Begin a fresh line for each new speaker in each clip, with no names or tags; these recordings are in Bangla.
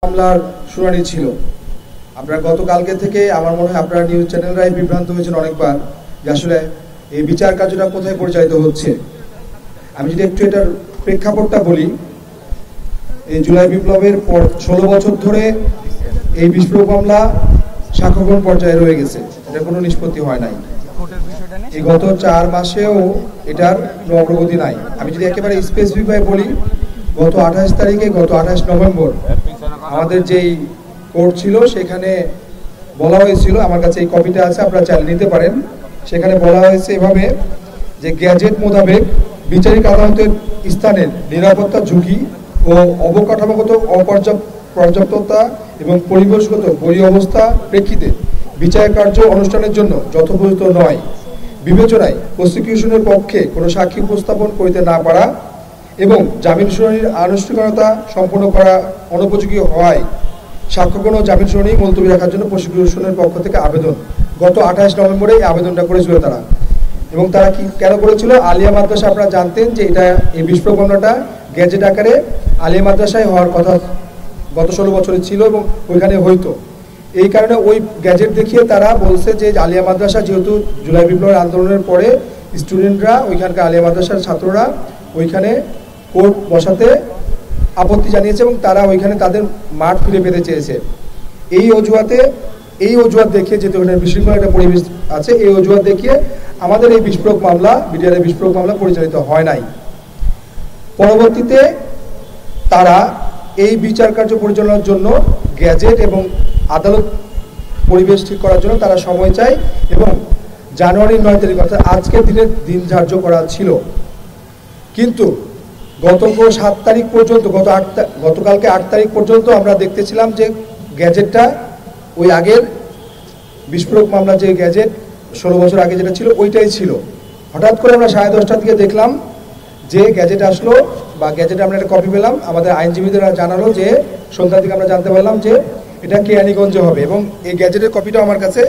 মামলার শুনানি ছিল। আপনারা গতকালকে থেকে আমার মনে হয় আপনারা নিউজ চ্যানেলরাই বিভ্রান্ত হয়েছেন অনেকবার যে আসলে এই বিচার কার্যটা কোথায় পরিচালিত হচ্ছে। আমি যদি একটু এটার প্রেক্ষাপটটা বলি, এই জুলাই বিপ্লবের পর 16 বছর ধরে এই বিস্ফোরক মামলা সাক্ষ্যগ্রহণ পর্যায়ে রয়ে গেছে, এটা কোনো নিষ্পত্তি হয় নাই। এই গত 4 মাসেও এটার অগ্রগতি নাই। আমি যদি একেবারে স্পেসিফিকভাবে বলি, গত 28 তারিখে, গত 28 নভেম্বর আমাদের যেই কোর্ট ছিল সেখানে বলা হয়েছিল, আমার কাছে এই কপিটা আছে, আপনারা চাইলে নিতে পারেন। সেখানে বলা হয়েছে এভাবে যে গ্যাজেট মোতাবেক বিচারিক আদালতের স্থানের নিরাপত্তা ঝুঁকি ও অবকাঠামোগত পর্যাপ্ততা এবং পরিবেশগত বৈরী অবস্থা প্রেক্ষিতে বিচার কার্য অনুষ্ঠানের জন্য যথোপযুক্ত নয় বিবেচনায় প্রসিকিউশনের পক্ষে কোনো সাক্ষী উপস্থাপন করিতে না পারা এবং জামিন শুনানির আনুষ্ঠানিকতা সম্পন্ন করা অনুপযোগী হওয়ায় সাক্ষ্যগ্রহণ ও জামিন শুনানি মুলতবি রাখার জন্য প্রসিকিউশনের পক্ষ থেকে আবেদন গত 28 নভেম্বরে এই আবেদনটা করেছিল তারা। এবং তারা কি কেন করেছিল? আলিয়া মাদ্রাসা, আপনারা জানতেন যে এটা এই বিস্ফোরক মামলাটা গ্যাজেট আকারে আলিয়া মাদ্রাসায় হওয়ার কথা গত 16 বছরে ছিল এবং ওইখানে হইতো। এই কারণে ওই গ্যাজেট দেখিয়ে তারা বলছে যে আলিয়া মাদ্রাসা, যেহেতু জুলাই বিপ্লবের আন্দোলনের পরে স্টুডেন্টরা, ওইখানকার আলিয়া মাদ্রাসার ছাত্ররা ওইখানে কোর্ট বসাতে আপত্তি জানিয়েছে এবং তারা ওইখানে তাদের মাঠ ফিরে পেতে চেয়েছে। এই অজুহাত দেখিয়ে, যেহেতু ওখানে বিশৃঙ্খল একটা পরিবেশ আছে, এই অজুহাত দেখিয়ে আমাদের এই বিস্ফোরক মামলা, বিডিআর বিস্ফোরক মামলা পরিচালিত হয় নাই। পরবর্তীতে তারা এই বিচার কার্য পরিচালনার জন্য গ্যাজেট এবং আদালত পরিবেশ ঠিক করার জন্য তারা সময় চায় এবং জানুয়ারির 9 তারিখ অর্থাৎ আজকের দিন ধার্য করা ছিল। কিন্তু গত 7 তারিখ পর্যন্ত, গতকালকে 8 তারিখ পর্যন্ত আমরা দেখতেছিলাম যে গ্যাজেটটা ওই আগের বিস্ফোরক মামলা যে গ্যাজেট 16 বছর আগে যেটা ছিল ওইটাই ছিল। হঠাৎ করে আমরা 10:30টার দিকে দেখলাম যে গ্যাজেট আসলো, বা গ্যাজেটে আমরা একটা কপি পেলাম। আমাদের আইনজীবীরা জানালো যে সন্ধ্যার দিকে আমরা জানতে পারলাম যে এটা কেরানীগঞ্জে হবে এবং এই গ্যাজেটের কপিটাও আমার কাছে,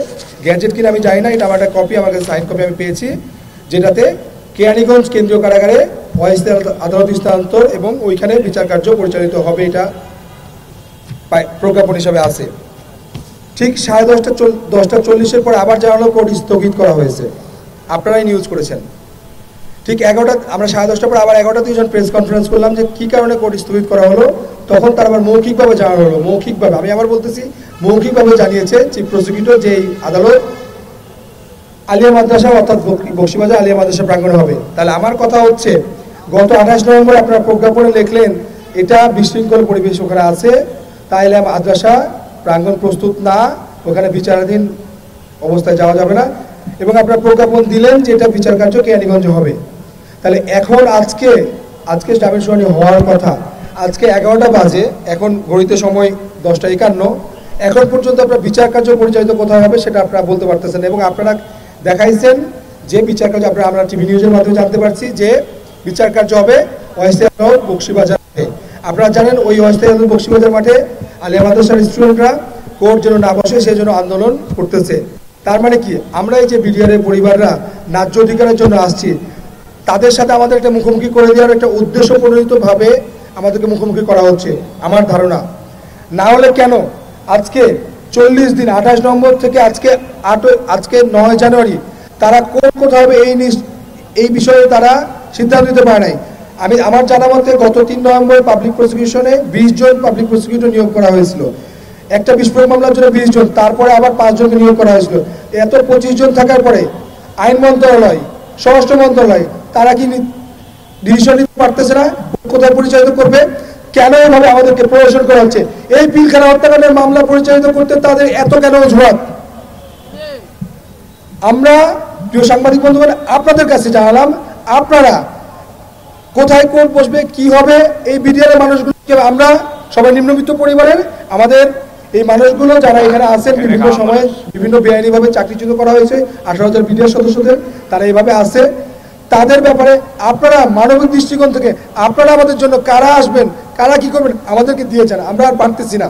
গ্যাজেট কিনা আমি জানি না, এটা আমার একটা কপি, আমার কাছে সাইন কপি আমি পেয়েছি, যেটাতে কেরানীগঞ্জ কেন্দ্রীয় কারাগারে অস্থায়ী আদালত স্থানান্তর এবং ওইখানে বিচার কার্য পরিচালিত হবে, এটা প্রজ্ঞাপন হিসাবে আছে। ঠিক 10:40 পরে আবার জানালো কোর্ট স্থগিত করা হয়েছে। আপনারাই নিউজ করেছেন। ঠিক 11টা, আমরা 10:30 পরে আবার 11টাতে যখন প্রেস কনফারেন্স করলাম যে কী কারণে কোর্ট স্থগিত করা হলো, তখন তার আবার মৌখিকভাবে জানানো হলো। মৌখিকভাবে, আমি আবার বলতেছি, মৌখিকভাবে জানিয়েছে চিফ প্রসিকিউটর যে এই আদালত আলিয়া মাদ্রাসা অর্থাৎ বকশীবাজার আলিয়া মাদ্রাসা প্রাঙ্গণে হবে। তাহলে আমার কথা হচ্ছে, গত 28 নভেম্বর আপনারা প্রজ্ঞাপনে লিখলেন এটা বিশৃঙ্খল পরিবেশ ওখানে আছে, তাইলে মাদ্রাসা প্রাঙ্গণ প্রস্তুত না, ওখানে বিচারাধীন অবস্থায় যাওয়া যাবে না, এবং আপনারা প্রজ্ঞাপন দিলেন যে এটা বিচার কার্য কেরানীগঞ্জে হবে। তাহলে এখন আজকে জামিন শুনানি হওয়ার কথা, আজকে 11টা বাজে, এখন ঘড়িতে সময় 10:51, এখন পর্যন্ত আপনার বিচার কার্য পরিচালিত কোথায় হবে সেটা আপনারা বলতে পারতেছেন। এবং আপনারা দেখাইছেন যে বিচার কার্য, আমরা টিভি নিউজের মাধ্যমে জানতে পারছি যে বিচার কার্য হবে অস্থায়ী আদালত বকশীবাজার মাঠে। আপনারা জানেন ওই অস্থায়ী আদালত বকশীবাজার মাঠে আলিয়া মাদ্রাসার স্টুডেন্টরা কোর্ট যেন না বসে সেই জন্য আন্দোলন করতেছে। তার মানে কি, আমরা এই যে বিডিআরের পরিবাররা ন্যায্য অধিকারের জন্য আসছি, তাদের সাথে আমাদের একটা মুখোমুখি করে দেওয়ার একটা উদ্দেশ্য প্রণোদিতভাবে আমাদেরকে মুখোমুখি করা হচ্ছে আমার ধারণা। না হলে কেন আজকে 40 দিন, 28 নভেম্বর থেকে আজকে 9 জানুয়ারি তারা কোথাও হবে এই বিষয়ে তারা সিদ্ধান্ত নিতে পারে নাই। আমার জানা মতে গত 3 নভেম্বর পাবলিক প্রসিকিউশনে 20 জন পাবলিক প্রসিকিউটর নিয়োগ করা হয়েছিল, একটা বিস্ফোরক মামলার জন্য 20 জন, তারপরে আবার 5 জনকে নিয়োগ করা হয়েছিল। এত 25 জন থাকার পরে আইন মন্ত্রণালয়, স্বরাষ্ট্র মন্ত্রণালয় তারা কি ডিসিশন নিতে পারতেছে না কোথায় পরিচালিত করবে? কেন এভাবে আমাদেরকে প্রদর্শন করা হচ্ছে? এই পিলখানা হত্যাকাণ্ডের মামলা পরিচালিত করতে তাদের এত কেন অজুহাত? আমরা প্রিয় সাংবাদিক বন্ধুগণ আপনাদের কাছে জানালাম, আপনারা কোথায় কোর্ট বসবে, কি হবে, এই বিডিআর মানুষগুলোকে, আমরা সবাই নিম্নবিত্ত পরিবারের, আমাদের এই মানুষগুলো যারা এখানে আছেন বিভিন্ন সময়ে বিভিন্ন বেআইনিভাবে চাকরিচ্যুত করা হয়েছে 18,000 বিডিআর সদস্যদের, তারা এইভাবে আছে, তাদের ব্যাপারে আপনারা মানবিক দৃষ্টিকোণ থেকে আপনারা আমাদের জন্য কারা আসবেন, কারা কি করবেন আমাদেরকে দিয়েছেন। আমরা আর পারতেছি না,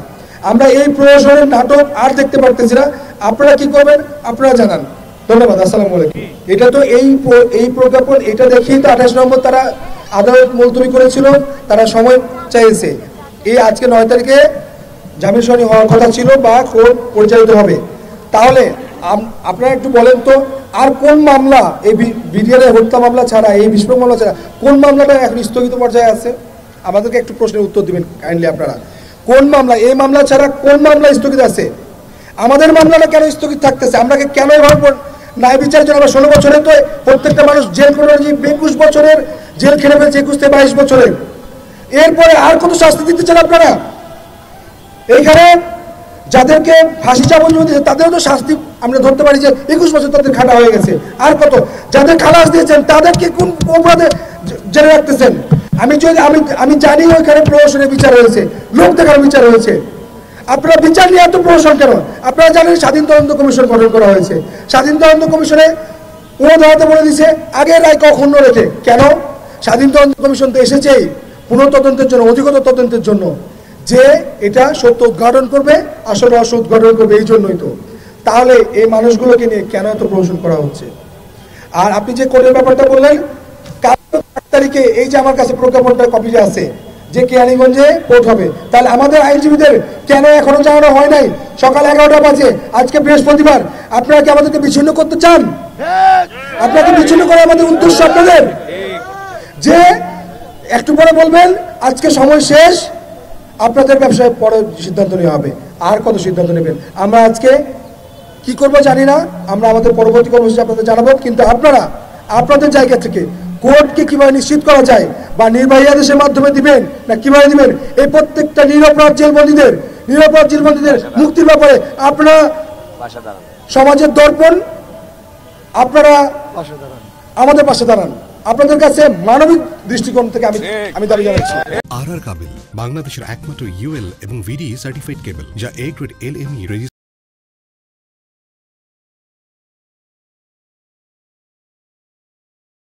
আমরা এই প্রহসনের নাটক আর দেখতে পারতেছি না। আপনারা কি করবেন আপনারা জানান। ধন্যবাদ, আসসালামু আলাইকুম। এটা তো এই প্রজ্ঞাপন, এটা দেখিয়ে তো 28 নভেম্বর তারা আদালত মুলতবি করেছিল, তারা সময় চাইছে। এই আজকে 9 তারিখে জামিন শুনানি হওয়ার কথা ছিল বা কোর্ট পরিচালিত হবে। তাহলে আপনারা একটু বলেন তো, আর কোন মামলা এই বিডিআর হত্যা মামলা ছাড়া, এই বিস্ফোরক মামলা ছাড়া কোন মামলাটা এখন স্থগিত পর্যায়ে আছে? আমাদেরকে একটু প্রশ্নের উত্তর দিবেন কাইন্ডলি আপনারা। কোন মামলা, এই মামলা ছাড়া কোন মামলা স্থগিত আছে? আমাদের মামলাটা কেন স্থগিত থাকতেছে? আমরা কেন এভাবে ন্যায় বিচারের জন্য আমরা 16 বছরে তো প্রত্যেকটা মানুষ জেল করে 21 বছরের জেল খেলে ফেলছে, 21 থেকে 22 বছরের। এরপরে আর কত শাস্তি দিতে চান আপনারা? এইখানে যাদেরকে ফাঁসি যাবজ্জীবন দিয়েছে তাদেরও তো শাস্তি আমরা ধরতে পারি যে 21 বছর তাদের খাটা হয়ে গেছে। আর কত? যাদের খালাস দিয়েছেন তাদেরকে কোন অপরাধে জেলে রাখতেছেন? আমি জানি ওইখানে প্রহসনের বিচার হয়েছে, লোক দেখার বিচার হয়েছে। আপনারা বিচার নিয়ে এত প্রহসন কেন? আপনারা জানেন স্বাধীন তদন্ত কমিশন গঠন করা হয়েছে। স্বাধীন তদন্ত কমিশনে ও ধরাতে বলে দিছে আগের রায় অক্ষুণ্ণ রেখে। কেন? স্বাধীন তদন্ত কমিশন তো এসেছেই পুনঃতদন্তের জন্য, অধিকতর তদন্তের জন্য, যে এটা সত্য উদ্ঘাটন করবে, আসলে রহস্য উদ্ঘাটন করবে, এই জন্যই তো। তাহলে এই মানুষগুলোকে নিয়ে কেন এত প্রহসন করা হচ্ছে? আর আপনি যে কোর্টের ব্যাপারটা বললেন, কাল 8 তারিখে এই যে আমার কাছে প্রজ্ঞাপনটার কপিটা আছে যে কেরানীগঞ্জে কোর্ট হবে, তাহলে আমাদের আইনজীবীদের কেন এখনো জানানো হয় নাই? সকাল 11টা বাজে, আজকে বৃহস্পতিবার। আপনারা কি আমাদেরকে বিচ্ছিন্ন করতে চান? আপনাকে বিচ্ছিন্ন করা আমাদের উদ্দেশ্য আপনাদের? যে একটু পরে বলবেন আজকে সময় শেষ, আপনাদের ব্যবসায় পরে সিদ্ধান্ত নেওয়া হবে। আর কত সিদ্ধান্ত নেবেন? আমরা আজকে কি করব জানি না, আমরা আমাদের পরবর্তী কর্মসূচি আপনাদের জানাবো। কিন্তু আপনারা আপনাদের জায়গা থেকে কোর্টকে কিভাবে নিশ্চিত করা যায়, বা নির্বাহী আদেশের মাধ্যমে দিবেন না কিভাবে দিবেন, এই প্রত্যেকটা নিরপরাধ জেলবন্দীদের মুক্তির ব্যাপারে আপনারা সমাজের দর্পণ, আপনারা আমাদের পাশে দাঁড়ান। আপনাদের কাছে মানবিক দৃষ্টিকোণ থেকে আমি দাবি জানাচ্ছি।
আর কাবিল বাংলাদেশের একমাত্র ইউএল এবং ভিডি সার্টিফাইড কেবল, যা A গ্রেড LME